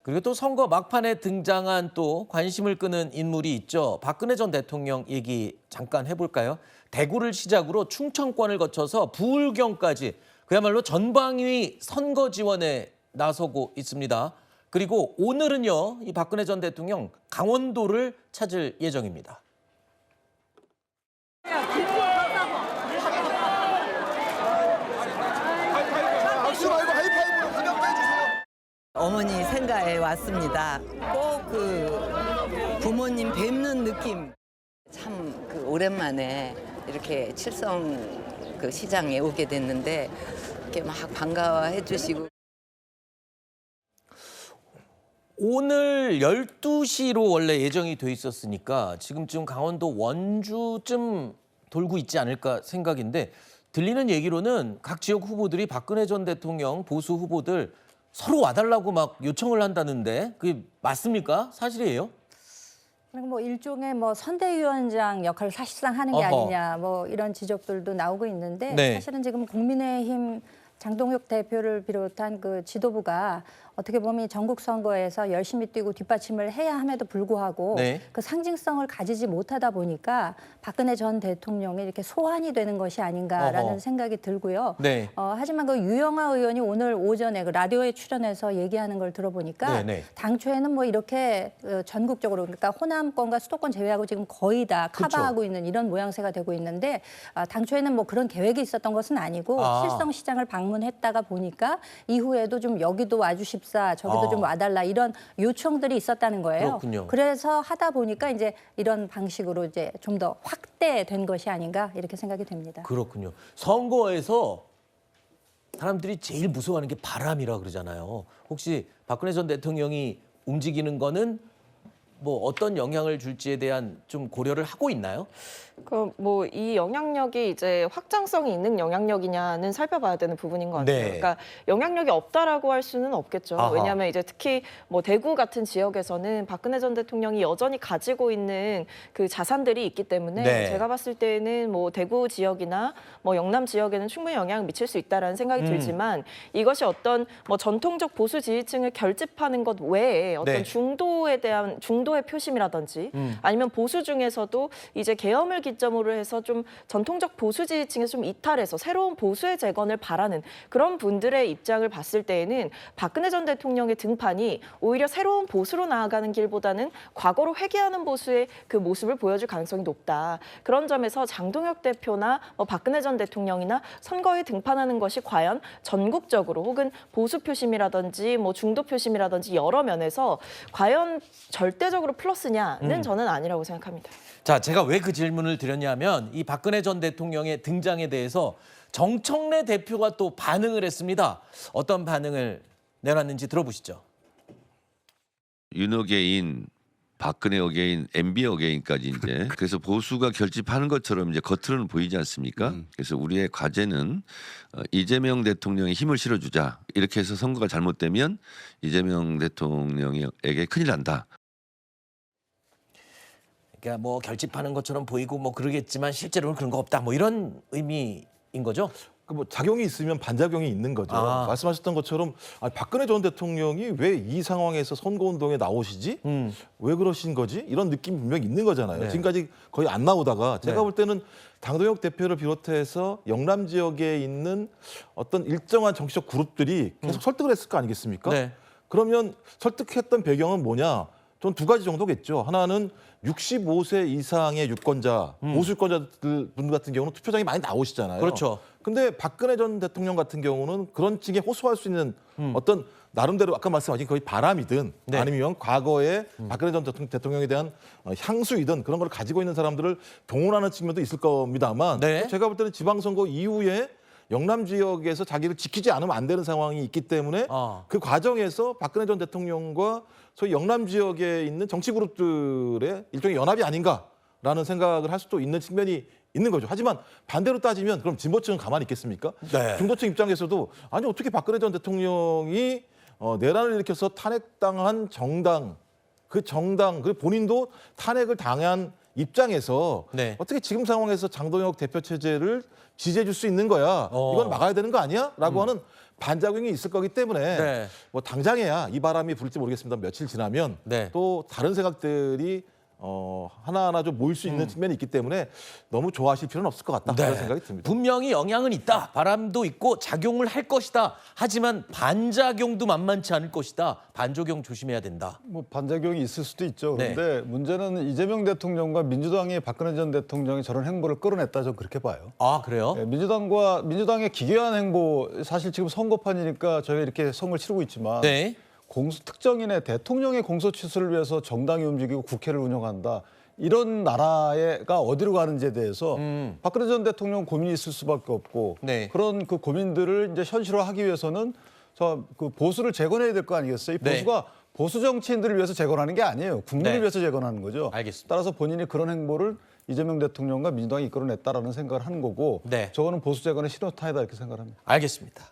그리고 또 선거 막판에 등장한 또 관심을 끄는 인물이 있죠. 박근혜 전 대통령 얘기 잠깐 해볼까요? 대구를 시작으로 충청권을 거쳐서 부울경까지 그야말로 전방위 선거 지원에 나서고 있습니다. 그리고 오늘은요, 이 박근혜 전 대통령 강원도를 찾을 예정입니다. 어머니 생가에 왔습니다. 꼭 그 부모님 뵙는 느낌. 참 그 오랜만에 이렇게 칠성 그 시장에 오게 됐는데 이렇게 막 반가워해 주시고. 오늘 12시로 원래 예정이 돼 있었으니까 지금쯤 강원도 원주쯤 돌고 있지 않을까 생각인데 들리는 얘기로는 각 지역 후보들이 박근혜 전 대통령 보수 후보들 서로 와달라고 막 요청을 한다는데 그게 맞습니까? 사실이에요? 뭐 일종의 뭐 선대위원장 역할을 사실상 하는 게 어허. 아니냐 뭐 이런 지적들도 나오고 있는데 네. 사실은 지금 국민의힘 장동혁 대표를 비롯한 그 지도부가 어떻게 보면 전국 선거에서 열심히 뛰고 뒷받침을 해야 함에도 불구하고 네. 그 상징성을 가지지 못하다 보니까 박근혜 전 대통령이 이렇게 소환이 되는 것이 아닌가라는 어허. 생각이 들고요. 네. 하지만 그 유영아 의원이 오늘 오전에 그 라디오에 출연해서 얘기하는 걸 들어보니까 네네. 당초에는 뭐 이렇게 전국적으로 그러니까 호남권과 수도권 제외하고 지금 거의 다 커버하고 있는 이런 모양새가 되고 있는데 당초에는 뭐 그런 계획이 있었던 것은 아니고 칠성시장을 방문했다가 보니까 이후에도 좀 여기도 와주십사 저기도 좀 와달라 이런 요청들이 있었다는 거예요. 그렇군요. 그래서 하다 보니까 이제 이런 방식으로 이제 좀 더 확대된 것이 아닌가 이렇게 생각이 됩니다. 그렇군요. 선거에서 사람들이 제일 무서워하는 게 바람이라 그러잖아요. 혹시 박근혜 전 대통령이 움직이는 거는 뭐 어떤 영향을 줄지에 대한 좀 고려를 하고 있나요? 그 뭐 이 영향력이 이제 확장성이 있는 영향력이냐는 살펴봐야 되는 부분인 것 같아요. 네. 그러니까 영향력이 없다라고 할 수는 없겠죠. 아하. 왜냐하면 이제 특히 뭐 대구 같은 지역에서는 박근혜 전 대통령이 여전히 가지고 있는 그 자산들이 있기 때문에 네. 제가 봤을 때는 뭐 대구 지역이나 뭐 영남 지역에는 충분히 영향을 미칠 수 있다라는 생각이 들지만 이것이 어떤 뭐 전통적 보수 지지층을 결집하는 것 외에 어떤 네. 중도의 표심이라든지 아니면 보수 중에서도 이제 계엄을 기점으로 해서 좀 전통적 보수 지지층에서 좀 이탈해서 새로운 보수의 재건을 바라는 그런 분들의 입장을 봤을 때에는 박근혜 전 대통령의 등판이 오히려 새로운 보수로 나아가는 길보다는 과거로 회귀하는 보수의 그 모습을 보여줄 가능성이 높다. 그런 점에서 장동혁 대표나 박근혜 전 대통령이나 선거에 등판하는 것이 과연 전국적으로 혹은 보수 표심이라든지 뭐 중도 표심이라든지 여러 면에서 과연 절대적으로 플러스냐는 저는 아니라고 생각합니다. 자, 제가 왜 그 질문을 드렸냐면 이 박근혜 전 대통령의 등장에 대해서 정청래 대표가 또 반응을 했습니다. 어떤 반응을 내놨는지 들어보시죠. 윤 어게인, 박근혜 어게인, MB 어게인까지 이제 그래서 보수가 결집하는 것처럼 이제 겉으로는 보이지 않습니까? 그래서 우리의 과제는 이재명 대통령에 힘을 실어주자. 이렇게 해서 선거가 잘못되면 이재명 대통령에게 큰일 난다. 그러니까 뭐 결집하는 것처럼 보이고 뭐 그러겠지만 실제로는 그런 거 없다. 뭐 이런 의미인 거죠. 그 뭐 작용이 있으면 반작용이 있는 거죠. 아. 말씀하셨던 것처럼 박근혜 전 대통령이 왜 이 상황에서 선거운동에 나오시지? 왜 그러신 거지? 이런 느낌이 분명히 있는 거잖아요. 네. 지금까지 거의 안 나오다가 제가 네. 볼 때는 당동혁 대표를 비롯해서 영남 지역에 있는 어떤 일정한 정치적 그룹들이 계속 설득을 했을 거 아니겠습니까? 네. 그러면 설득했던 배경은 뭐냐? 전 두 가지 정도겠죠. 하나는 65세 이상의 유권자, 보수 유권자들 분 같은 경우는 투표장에 많이 나오시잖아요. 그렇죠. 근데 박근혜 전 대통령 같은 경우는 그런 층에 호소할 수 있는 어떤 나름대로 아까 말씀하신 거의 바람이든 네. 아니면 과거에 박근혜 전 대통령에 대한 향수이든 그런 걸 가지고 있는 사람들을 동원하는 측면도 있을 겁니다만 네. 제가 볼 때는 지방선거 이후에 영남 지역에서 자기를 지키지 않으면 안 되는 상황이 있기 때문에 그 과정에서 박근혜 전 대통령과 소위 영남 지역에 있는 정치 그룹들의 일종의 연합이 아닌가라는 생각을 할 수도 있는 측면이 있는 거죠. 하지만 반대로 따지면 그럼 진보층은 가만히 있겠습니까? 네. 중도층 입장에서도 아니 어떻게 박근혜 전 대통령이 내란을 일으켜서 탄핵당한 정당, 그 본인도 탄핵을 당한 입장에서 네. 어떻게 지금 상황에서 장동혁 대표 체제를 지지해 줄 수 있는 거야. 이건 막아야 되는 거 아니야? 라고 하는 반작용이 있을 거기 때문에 네. 뭐 당장에야 이 바람이 불지 모르겠습니다. 며칠 지나면 네. 또 다른 생각들이 하나하나 좀 모일 수 있는 측면이 있기 때문에 너무 좋아하실 필요는 없을 것 같다. 네. 그런 생각이 듭니다. 분명히 영향은 있다. 바람도 있고 작용을 할 것이다. 하지만 반작용도 만만치 않을 것이다. 반작용 조심해야 된다. 뭐 반작용이 있을 수도 있죠. 네. 그런데 문제는 이재명 대통령과 민주당이 박근혜 전 대통령이 저런 행보를 끌어냈다, 저는 그렇게 봐요. 아, 그래요? 네, 민주당의 기괴한 행보, 사실 지금 선거판이니까 저희가 이렇게 선거를 치르고 있지만 네. 특정인의 대통령의 공소 취소를 위해서 정당이 움직이고 국회를 운영한다. 이런 나라가 어디로 가는지에 대해서 박근혜 전 대통령 고민이 있을 수밖에 없고 네. 그런 그 고민들을 이제 현실화하기 위해서는 그 보수를 재건해야 될 거 아니겠어요? 이 네. 보수가 보수 정치인들을 위해서 재건하는 게 아니에요. 국민을 네. 위해서 재건하는 거죠. 알겠습니다. 따라서 본인이 그런 행보를 이재명 대통령과 민주당이 이끌어냈다라는 생각을 하는 거고 네. 저거는 보수 재건의 신호탄이다 이렇게 생각합니다. 알겠습니다.